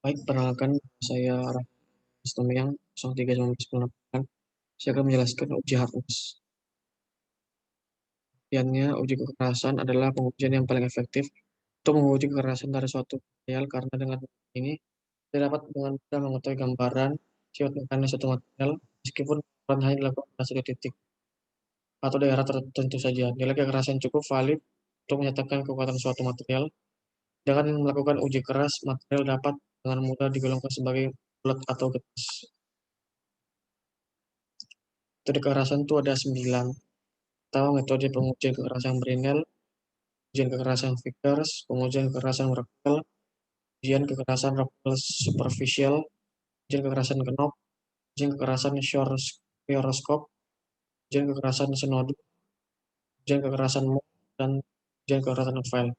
Baik, perkenalkan saya Rastomiang 03 1998. Saya akan menjelaskan uji hardness. Artiannya, uji kekerasan adalah pengujian yang paling efektif untuk menguji kekerasan dari suatu material karena dengan ini kita dapat dengan mudah mengetahui gambaran sifat mekanis suatu material meskipun ukuran hanya dilakukan pada satu titik atau daerah tertentu saja. Nilai kekerasan cukup valid untuk menyatakan kekuatan suatu material. Dengan melakukan uji keras, material dapat dengan mudah digolongkan sebagai bulat atau getas. Metode kekerasan itu ada 9. Pertama, metode pengujian kekerasan Brinell, ujian kekerasan Vickers, pengujian kekerasan Rockwell, ujian kekerasan Rockwell superficial, ujian kekerasan Knopf, ujian kekerasan Shoroscope, ujian kekerasan Snowden, ujian kekerasan Moore, dan ujian kekerasan File.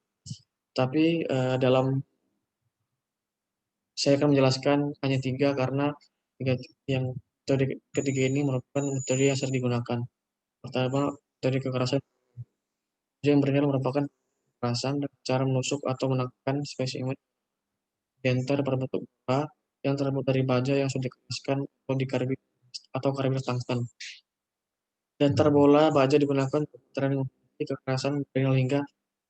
Tapi dalam saya akan menjelaskan hanya 3 karena yang metode ketiga ini merupakan metode yang sering digunakan. Pertama, metode kekerasan. Ujian Brinell merupakan kekerasan dengan cara menusuk atau menekan spesimen denter berbentuk bola yang terbuat dari baja yang sudah dikeraskan atau karbit tungsten. Denter bola baja digunakan untuk meteran kekerasan Brinell hingga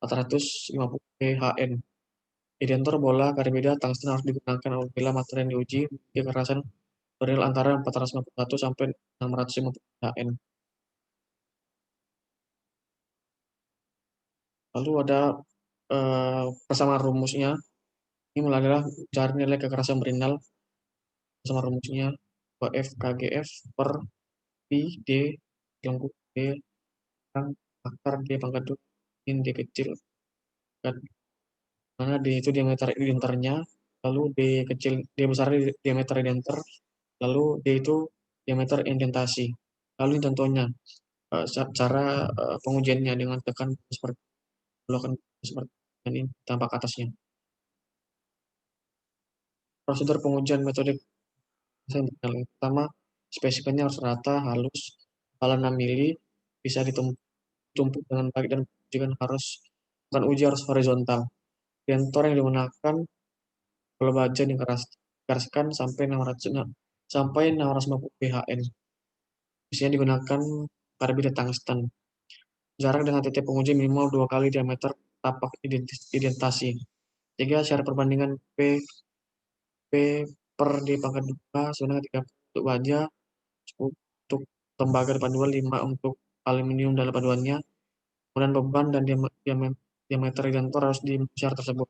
450 PHN. Di denter bola karbida tungsten harus digunakan apabila material yang diuji memiliki kekerasan Brinell antara 451 sampai 650 PHN. Lalu ada persamaan rumusnya. Ini adalah cari nilai kekerasan Brinell sama rumusnya F KGF per Pi D lengkung D kan akar D pangkat 2 min D kecil kan, mana D itu diameter identernya, lalu D kecil D besar diameter identer, lalu D itu diameter indentasi. Lalu ini contohnya cara pengujiannya dengan tekan seperti blokan seperti ini tampak atasnya. Prosedur pengujian metode yang pertama, spesimennya harus rata, halus, kepala 6 mili, bisa ditumpuk dengan baik dan ujian harus bukan uji harus horizontal. Dentor yang digunakan kalau baja dikeraskan sampai 650 PHN. Biasanya digunakan karbida tungsten. Jarak dengan titik penguji minimal 2 kali diameter tapak identasi. 3. Syarat perbandingan P per D pangkat 2 sebenarnya 3 untuk baja, untuk tembaga paduan, 5 untuk aluminium dalam paduannya. Kemudian beban dan diameter identor harus di syarat tersebut.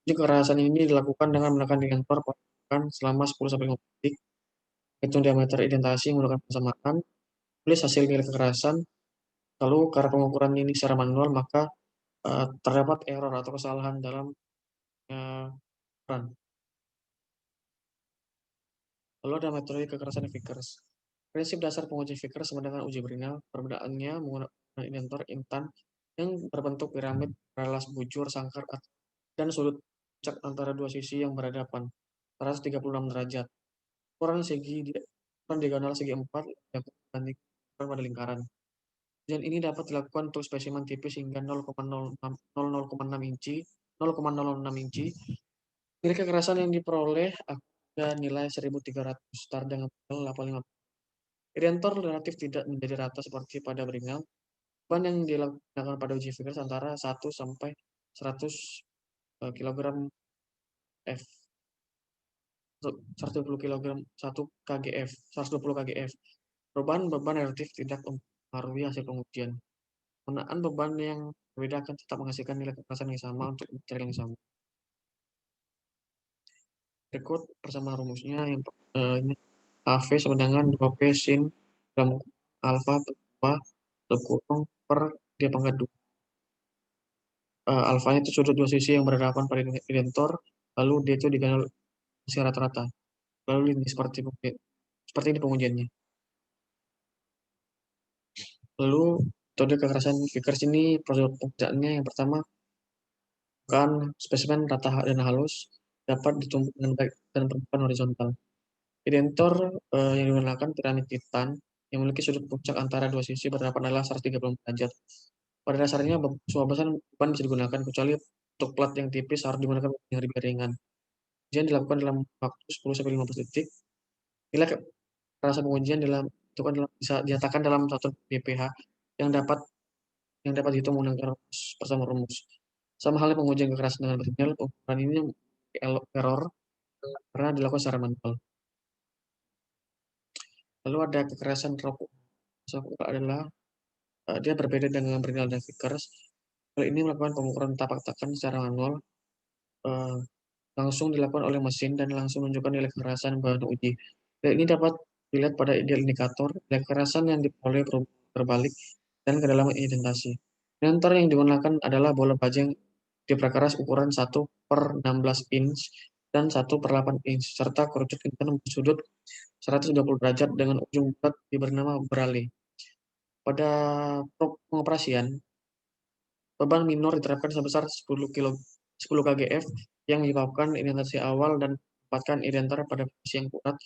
Uji kekerasan ini dilakukan dengan menekan identor selama 10-15 detik. Hitung diameter identasi menggunakan persamaan. Tulis hasil nilai kekerasan. Lalu karena pengukuran ini secara manual, maka terdapat error atau kesalahan dalam ukuran. Lalu ada metode kekerasan Vickers. Prinsip dasar penguji Vickers sama dengan uji Brinell. Perbedaannya menggunakan identor intan yang berbentuk piramid, relas bujur, sangkar, dan sudut puncak antara dua sisi yang berhadapan 136 derajat. Ukuran diagonal segi 4 dibandingkan pada lingkaran. Dan ini dapat dilakukan untuk spesimen tipis hingga 0,06 inci. 0,06 inci. Nilai kekerasan yang diperoleh ada nilai 1300 start dengan 850. Identor relatif tidak menjadi rata seperti pada Brinell. Beban yang dilakukan pada uji Vickers antara 1 sampai 100 kg F. 120 kg 1 kgf 120 kgf. Perubahan beban relatif tidak mempengaruhi hasil pengujian. Penggunaan beban yang berbeda akan tetap menghasilkan nilai kekerasan yang sama untuk material yang sama. Berikut persamaan rumusnya yang ini AV sama dengan 2P sin alfa kurang per D pangkat 2. Alfanya itu sudut dua sisi yang berhadapan pada identor, lalu D itu diganal rata-rata. Lalu ini seperti ini pengujiannya. Lalu metode kekerasan Vickers ini prosedur pengerjaannya yang pertama, kan spesimen rata dan halus dapat ditumpuk dengan baik dan berbentuk horizontal. Identor yang digunakan piramid titan yang memiliki sudut puncak antara dua sisi berhadapan adalah 130 derajat. Pada dasarnya semua beban bisa digunakan kecuali untuk plat yang tipis harus digunakan yang lebih ringan. pengujian dilakukan dalam waktu 10-15 detik. Bila kekerasan pengujian bisa dinyatakan dalam satu DPH yang dapat dihitung menggunakan rumus bersama rumus. Sama halnya pengujian kekerasan dengan bersinyal, pengukuran ini error karena dilakukan secara manual. Lalu ada kekerasan rokok. Rokok adalah dia berbeda dengan bernil dan Vickers. Hal ini melakukan pengukuran tapak tekan secara manual, eh, langsung dilakukan oleh mesin dan langsung menunjukkan nilai kekerasan bahan uji. Dan ini dapat dilihat pada ideal indikator nilai kekerasan yang diperoleh berbalik dan kedalaman indentasi. Indikator yang digunakan adalah bola baja yang diperkeras ukuran 1/16 inch dan 1/8 inch, serta kerucut intan bersudut 120 derajat dengan ujung bulat diberi nama berali. Pada pengoperasian, beban minor diterapkan sebesar 10 kgf yang menyebabkan indentasi awal dan menempatkan indenter pada posisi yang kuat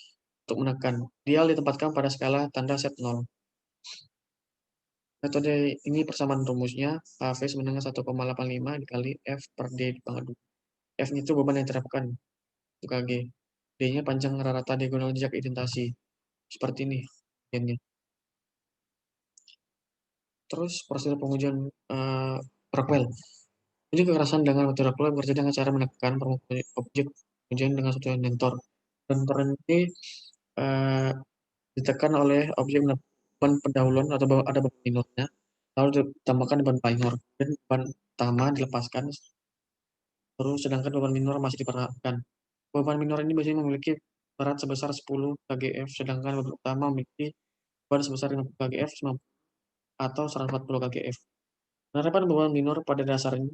untuk menekan. Dial ditempatkan pada skala tanda set 0. Metode ini persamaan rumusnya AV sama dengan 1,85 dikali F per D dipangkat 2. F itu beban yang diterapkan, 1 kg. D-nya panjang rata diagonal jejak indentasi. Seperti ini. Terus prosedur pengujian Rockwell. Uji kekerasan dengan metode Rockwell bekerja dengan cara menekan permukaan objek pengujian dengan suatu indentor. Indentor ini eh, ditekan oleh objek beban pendahuluan atau ada beban minornya, lalu ditambahkan beban minor dan beban utama dilepaskan, terus sedangkan beban minor masih dipertahankan. Beban minor ini biasanya memiliki berat sebesar 10 kgf, sedangkan beban utama memiliki beban sebesar 50 kgf atau 140 kgf. Penerapan beban minor pada dasarnya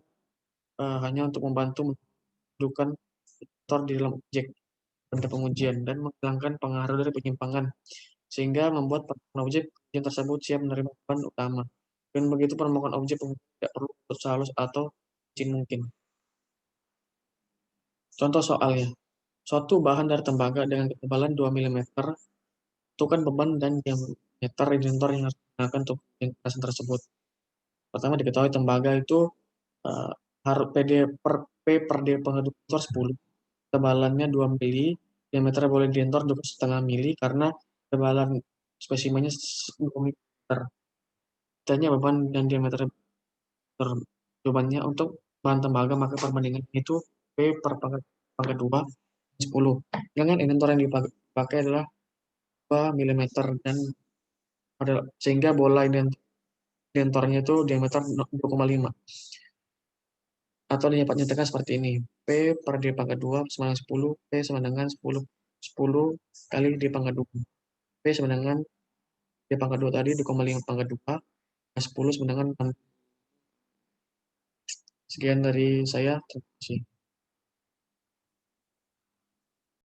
hanya untuk membantu mendudukan motor di dalam objek pada pengujian dan menghilangkan pengaruh dari penyimpangan, sehingga membuat permukaan objek pengujian tersebut siap menerima beban utama. Dan begitu permukaan objek pengujian tidak perlu halus atau licin mungkin. Contoh soalnya, suatu bahan dari tembaga dengan ketebalan 2 mm, tentukan beban dan diameter indentor yang harus digunakan untuk kekerasan tersebut. Pertama diketahui tembaga itu harus P per D pengenduktor 10, ketebalannya 2 mili, diameter boleh dientor 2,5 mili karena ketebalan spesimennya 2 mm. Tanya beban dan diameter bebannya untuk bahan tembaga, maka perbandingan itu P per pangkat 2 10. Dengan indentor yang dipakai adalah 2 mm dan sehingga bola indentornya itu diameter 2,5. Atau dapat nyatakan seperti ini. P per D pangkat 2 sama dengan 10. P sama dengan 10 kali D pangkat 2. P sama dengan D pangkat 2 tadi 2,5 pangkat 2. 10 sama dengan 6. Sekian dari saya. Terima kasih.